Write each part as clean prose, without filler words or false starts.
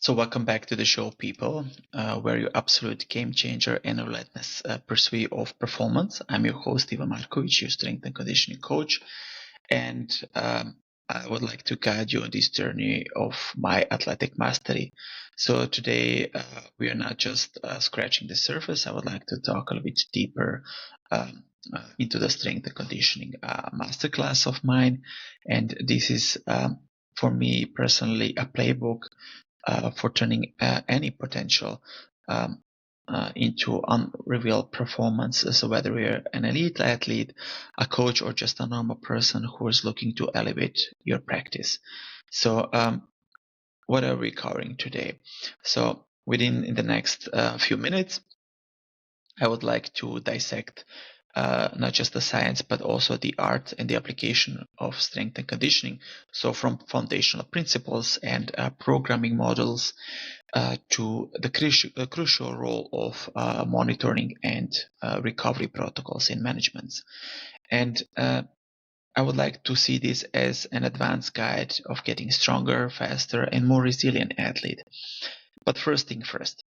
So welcome back to the show, people, where your absolute game changer and relentless pursuit of performance. I'm your host, Ivan Markovic, your strength and conditioning coach, and I would like to guide you on this journey of my athletic mastery. So today we are not just scratching the surface. I would like to talk a little bit deeper into the strength and conditioning masterclass of mine, and this is for me personally a playbook for turning any potential um, into unrevealed performance. So whether you're an elite athlete, a coach, or just a normal person who is looking to elevate your practice. So what are we covering today? So within the next few minutes, I would like to dissect not just the science, but also the art and the application of strength and conditioning. So from foundational principles and programming models to the crucial role of monitoring and recovery protocols in management. And I would like to see this as an advanced guide of getting stronger, faster, and more resilient athlete. But first thing first,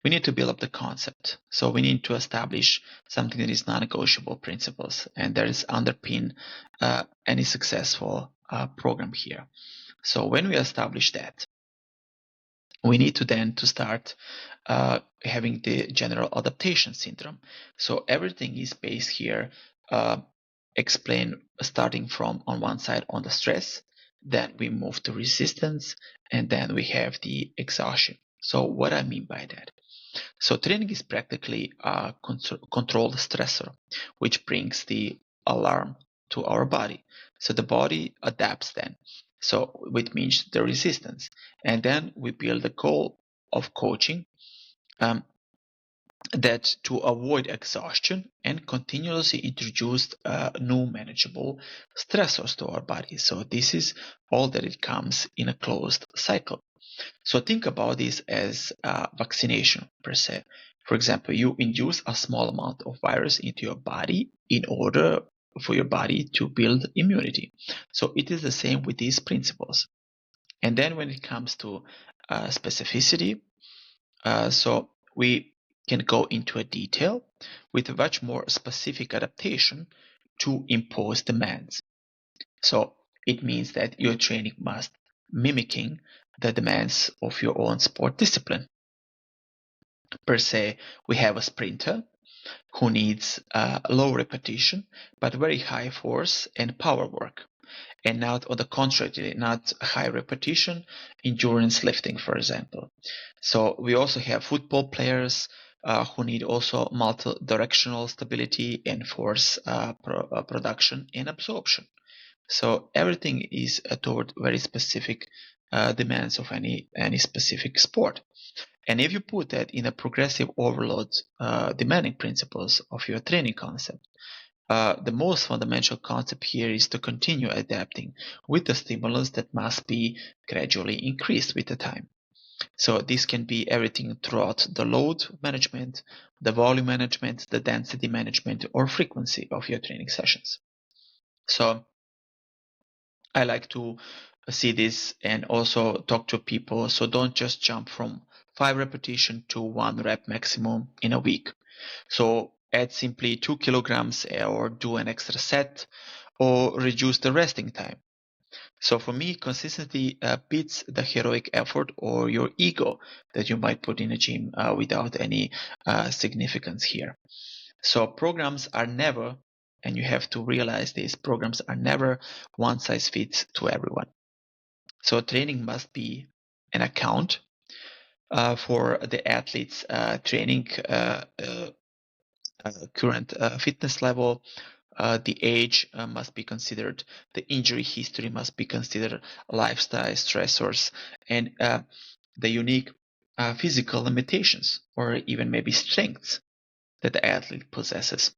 we need to build up the concept. So we need to establish something that is non-negotiable principles, and that is underpin any successful program here. So when we establish that, we need to then to start having the general adaptation syndrome. So everything is based here, explain starting from on one side on the stress, then we move to resistance, and then we have the exhaustion. So what I mean by that? So training is practically a controlled stressor, which brings the alarm to our body. So the body adapts then. So which means the resistance. And then we build the goal of coaching that to avoid exhaustion and continuously introduce new manageable stressors to our body. So this is all that it comes in a closed cycle. So think about this as a vaccination per se. For example, you induce a small amount of virus into your body in order for your body to build immunity. So it is the same with these principles. And then when it comes to specificity, so we can go into a detail with a much more specific adaptation to impose demands. So it means that your training must mimicking the demands of your own sport discipline. Per se, we have a sprinter who needs low repetition but very high force and power work, and not on the contrary, not high repetition endurance lifting, for example. So we also have football players who need also multi-directional stability and force production and absorption. So everything is toward very specific demands of any specific sport. And if you put that in a progressive overload demanding principles of your training concept, the most fundamental concept here is to continue adapting with the stimulus that must be gradually increased with the time. So this can be everything throughout the load management, the volume management, the density management, or frequency of your training sessions. So I like to see this and also talk to people. So don't just jump from 5 repetition to 1 rep maximum in a week. So add simply 2 kilograms or do an extra set or reduce the resting time. So for me, consistency beats the heroic effort or your ego that you might put in a gym without any significance here. So programs are never, and you have to realize this, programs are never one size fits to everyone. So training must be an account for the athlete's training current fitness level. The age must be considered, the injury history must be considered, lifestyle stressors, and the unique physical limitations or even maybe strengths that the athlete possesses.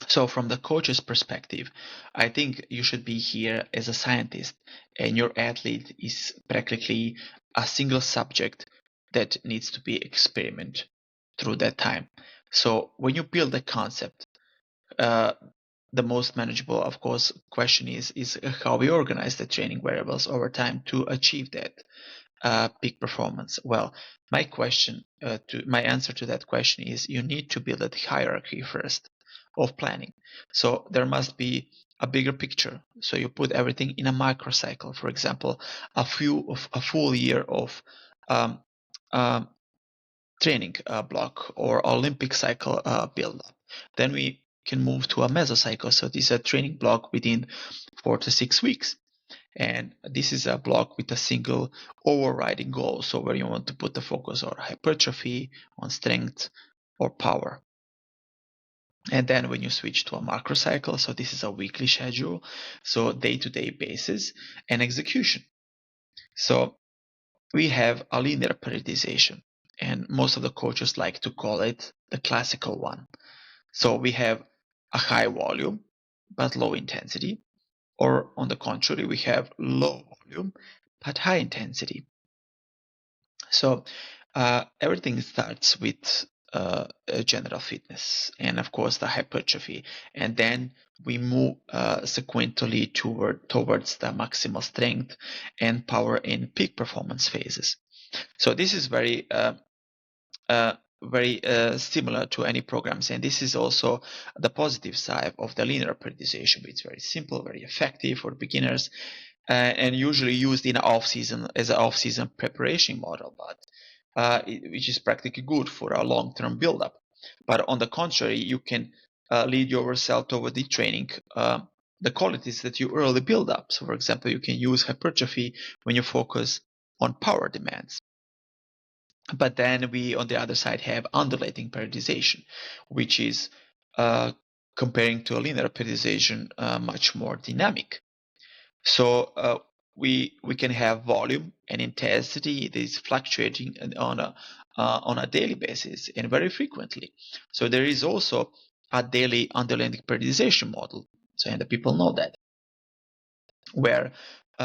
So from the coach's perspective, I think you should be here as a scientist, and your athlete is practically a single subject that needs to be experimented through that time. So when you build a concept, uh, the most manageable, of course, question is how we organize the training variables over time to achieve that. peak performance? Well, my answer to that question is you need to build a hierarchy first of planning. So there must be a bigger picture. So you put everything in a microcycle. For example, a full year of um, um, training block or Olympic cycle build up. Then we can move to a mesocycle. So this is a training block within 4 to 6 weeks. And this is a block with a single overriding goal. So where you want to put the focus on hypertrophy, on strength, or power. And then when you switch to a macrocycle, so this is a weekly schedule, so day-to-day basis and execution. So we have a linear periodization, and most of the coaches like to call it the classical one. So we have a high volume but low intensity, or on the contrary, we have low volume but high intensity. So everything starts with general fitness and of course the hypertrophy, and then we move sequentially towards the maximal strength and power in peak performance phases. So this is very similar to any programs, and this is also the positive side of the linear periodization. It's very simple, very effective for beginners, and usually used in off season as an off-season preparation model, but which is practically good for a long-term build-up. But on the contrary, you can lead yourself toward the training the qualities that you early build up. So, for example, you can use hypertrophy when you focus on power demands. But then we, on the other side, have undulating periodization, which is comparing to a linear periodization, much more dynamic. So we can have volume and intensity that is fluctuating on a daily basis and very frequently. So there is also a daily undulating periodization model. So and the people know that, where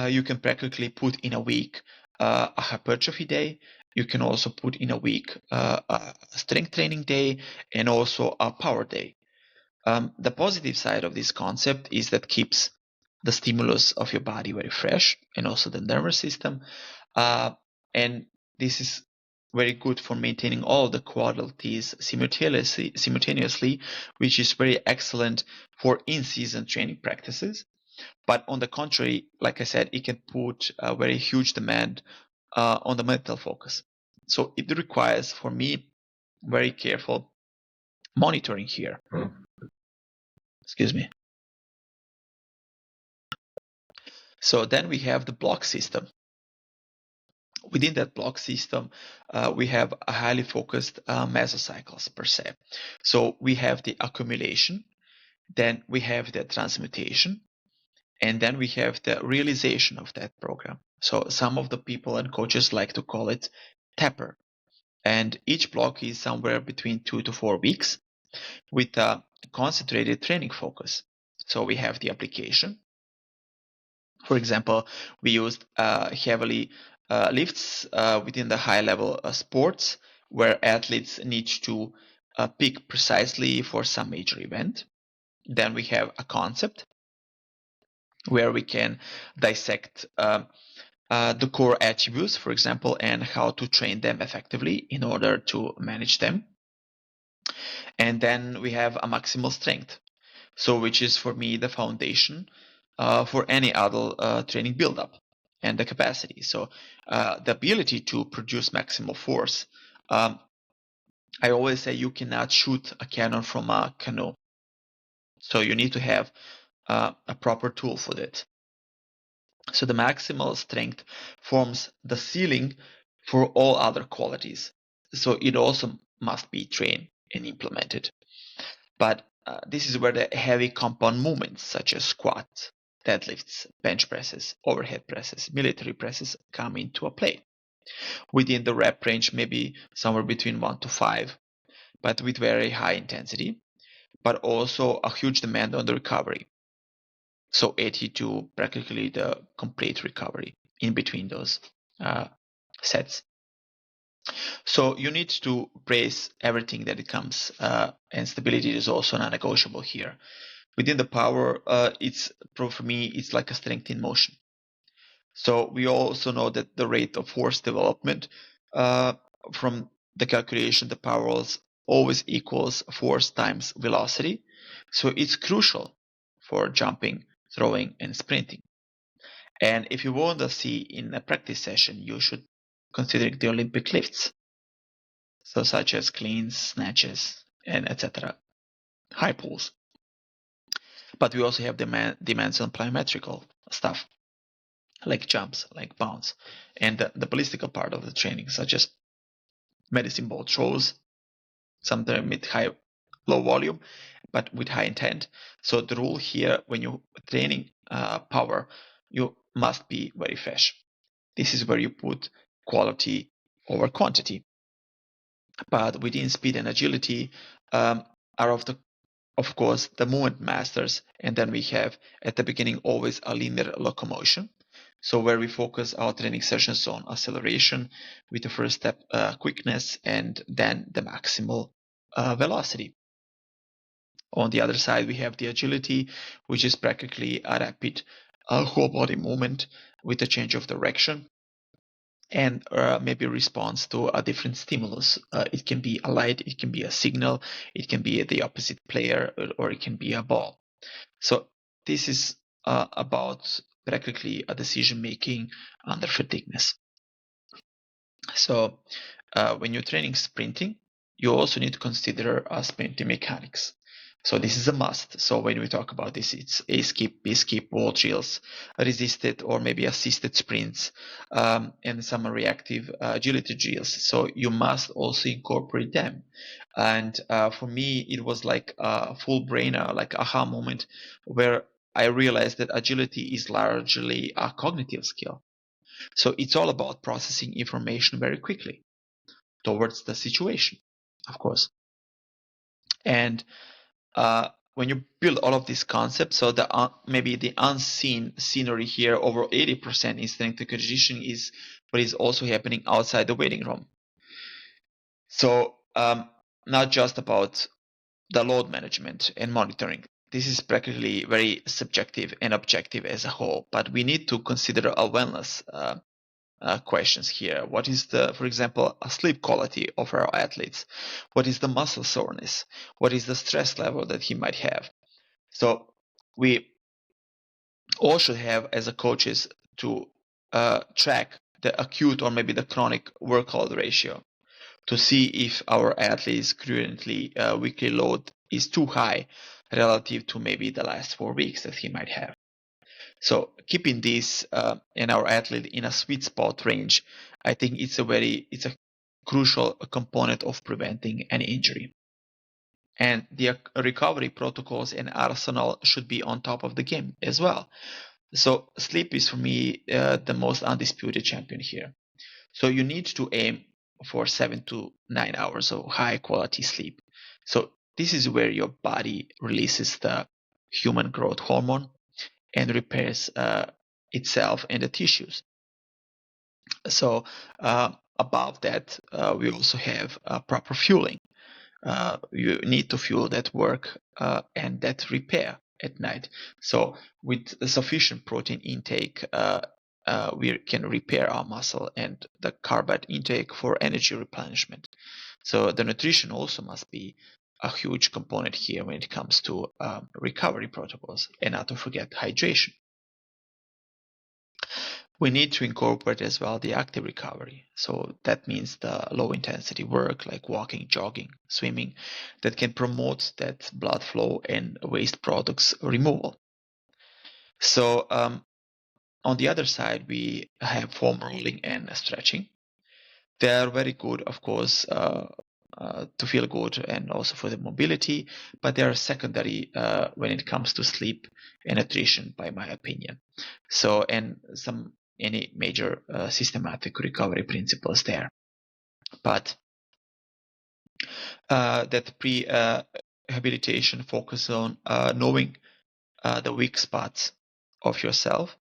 you can practically put in a week a hypertrophy day. You can also put in a week a strength training day and also a power day. The positive side of this concept is that keeps the stimulus of your body very fresh and also the nervous system. And this is very good for maintaining all the qualities simultaneously, which is very excellent for in-season training practices. But on the contrary, like I said, it can put a very huge demand on the mental focus. So it requires, for me, very careful monitoring here. Excuse me. So then we have the block system. Within that block system, we have a highly focused mesocycles per se. So we have the accumulation, then we have the transmutation, and then we have the realization of that program. So some of the people and coaches like to call it tapper. And each block is somewhere between 2 to 4 weeks with a concentrated training focus. So we have the application. For example, we used heavily lifts within the high-level sports where athletes need to peak precisely for some major event. Then we have a concept where we can dissect the core attributes, for example, and how to train them effectively in order to manage them. And then we have a maximal strength, so which is for me the foundation for any other training buildup and the capacity. So the ability to produce maximal force. I always say you cannot shoot a cannon from a canoe. So you need to have a proper tool for that. So the maximal strength forms the ceiling for all other qualities. So it also must be trained and implemented. But this is where the heavy compound movements such as squats, deadlifts, bench presses, overhead presses, military presses come into a play. Within the rep range, maybe somewhere between 1 to 5, but with very high intensity, but also a huge demand on the recovery. So 80 to practically the complete recovery in between those sets. So you need to brace everything that it comes, and stability is also non-negotiable here. Within the power, for me, it's like a strength in motion. So we also know that the rate of force development from the calculation, the power always equals force times velocity. So it's crucial for jumping, throwing, and sprinting. And if you want to see in a practice session, you should consider the Olympic lifts, so such as cleans, snatches, and etc. High pulls. But we also have demands on plyometrical stuff, like jumps, like bounce, and the ballistical part of the training, such as medicine ball throws, sometimes with low volume, but with high intent. So the rule here, when you're training power, you must be very fresh. This is where you put quality over quantity. But within speed and agility are of course the movement masters, and then we have at the beginning always a linear locomotion. So where we focus our training sessions on acceleration with the first step quickness and then the maximal velocity. On the other side, we have the agility, which is practically a rapid whole body movement with a change of direction and maybe response to a different stimulus. It can be a light, it can be a signal, it can be the opposite player, or it can be a ball. So this is about practically a decision making under fatigueness. So when you're training sprinting, you also need to consider sprinting mechanics. So this is a must. So when we talk about this, it's A skip, B skip, wall drills, resisted or maybe assisted sprints, and some reactive agility drills. So you must also incorporate them. And for me, it was like a full brainer, like aha moment, where I realized that agility is largely a cognitive skill. So it's all about processing information very quickly towards the situation, of course. And when you build all of these concepts, so the maybe the unseen scenery here, over 80% in strength acquisition is what is also happening outside the waiting room. So not just about the load management and monitoring. This is practically very subjective and objective as a whole, but we need to consider a wellness questions here. What is the, for example, a sleep quality of our athletes? What is the muscle soreness? What is the stress level that he might have? So we all should have, as a coaches, to track the acute or maybe the chronic workload ratio to see if our athletes currently weekly load is too high relative to maybe the last 4 weeks that he might have. So keeping this and our athlete in a sweet spot range, I think it's a crucial component of preventing an injury. And the recovery protocols and arsenal should be on top of the game as well. So sleep is for me the most undisputed champion here. So you need to aim for 7 to 9 hours of high quality sleep. So this is where your body releases the human growth hormone and repairs itself and the tissues. So above that, we also have proper fueling. You need to fuel that work and that repair at night. So with sufficient protein intake, we can repair our muscle and the carbohydrate intake for energy replenishment. So the nutrition also must be a huge component here when it comes to recovery protocols, and not to forget hydration. We need to incorporate as well the active recovery. So that means the low intensity work like walking, jogging, swimming that can promote that blood flow and waste products removal. So on the other side, we have foam rolling and stretching. They are very good, of course, to feel good and also for the mobility, but they are secondary when it comes to sleep and nutrition, by my opinion. So, and any major systematic recovery principles there. But that pre-habilitation focus on knowing the weak spots of yourself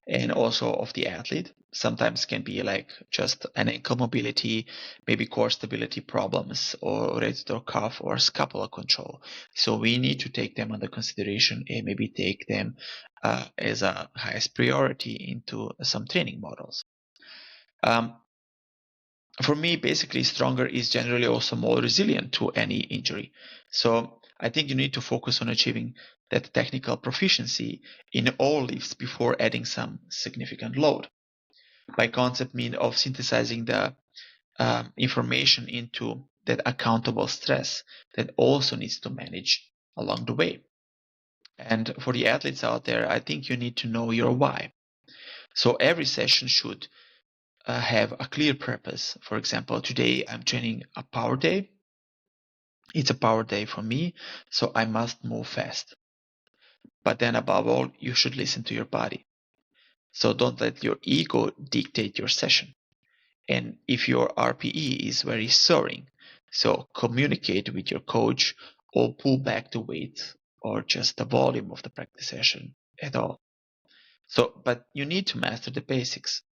and also of the athlete. Sometimes can be like just an ankle mobility, maybe core stability problems, or rotator cuff or scapular control. So we need to take them under consideration and maybe take them as a highest priority into some training models. Um, for me, basically, stronger is generally also more resilient to any injury. So I think you need to focus on achieving that technical proficiency in all lifts before adding some significant load. By concept mean of synthesizing the information into that accountable stress that also needs to manage along the way. And for the athletes out there, I think you need to know your why. So every session should have a clear purpose. For example, today I'm training a power day. It's a power day for me, so I must move fast. But then above all, you should listen to your body. So don't let your ego dictate your session. And if your RPE is very soaring, so communicate with your coach or pull back the weight or just the volume of the practice session at all. So, but you need to master the basics.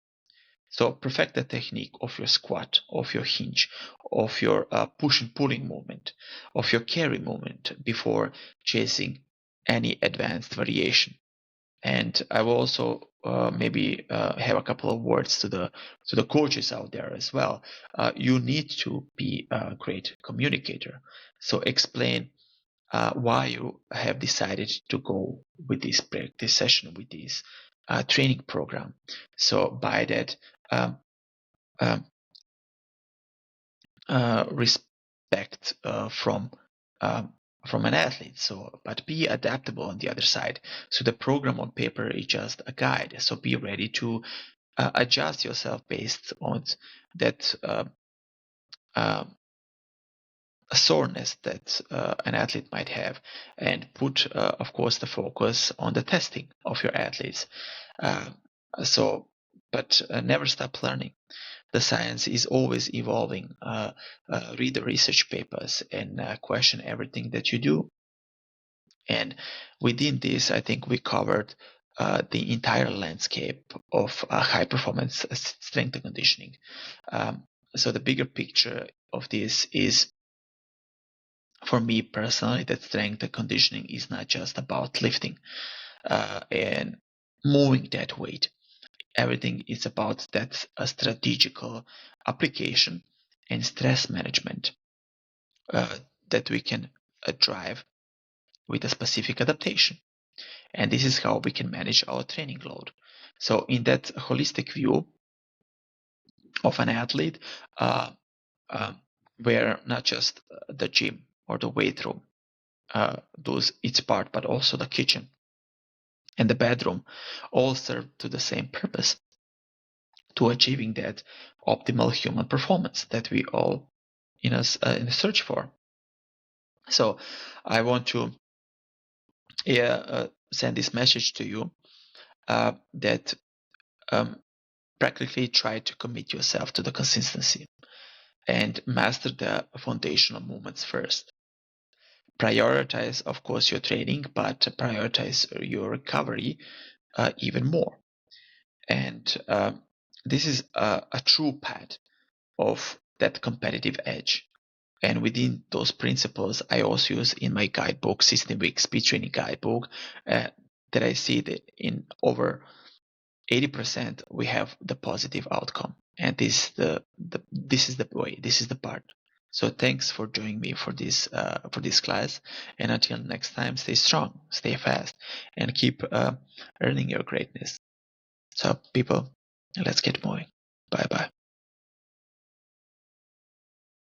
So perfect the technique of your squat, of your hinge, of your push and pulling movement, of your carry movement before chasing any advanced variation. And I will also maybe have a couple of words to the coaches out there as well. You need to be a great communicator. So explain why you have decided to go with this practice session, with this training program. So by that, um, um, respect from an athlete. So, but be adaptable on the other side. So the program on paper is just a guide. So be ready to adjust yourself based on that uh, soreness that an athlete might have, and put, of course, the focus on the testing of your athletes. Uh, so, but never stop learning. The science is always evolving. Read the research papers and question everything that you do. And within this, I think we covered the entire landscape of high performance strength and conditioning. So the bigger picture of this is, for me personally, that strength and conditioning is not just about lifting and moving that weight. Everything is about that strategical application and stress management uh, that we can drive with a specific adaptation. And this is how we can manage our training load. So in that holistic view of an athlete, uh, uh, where not just the gym or the weight room does its part, but also the kitchen and the bedroom all serve to the same purpose, to achieving that optimal human performance that we all in a search for. So I want to send this message to you that um, practically try to commit yourself to the consistency and master the foundational movements first. Prioritize, of course, your training, but prioritize your recovery even more. And this is a true path of that competitive edge. And within those principles, I also use in my guidebook, 16 Week Speed Training Guidebook, that I see that in over 80% we have the positive outcome. And this is the way, this is the part. So thanks for joining me for this class. And until next time, stay strong, stay fast, and keep earning your greatness. So people, let's get moving.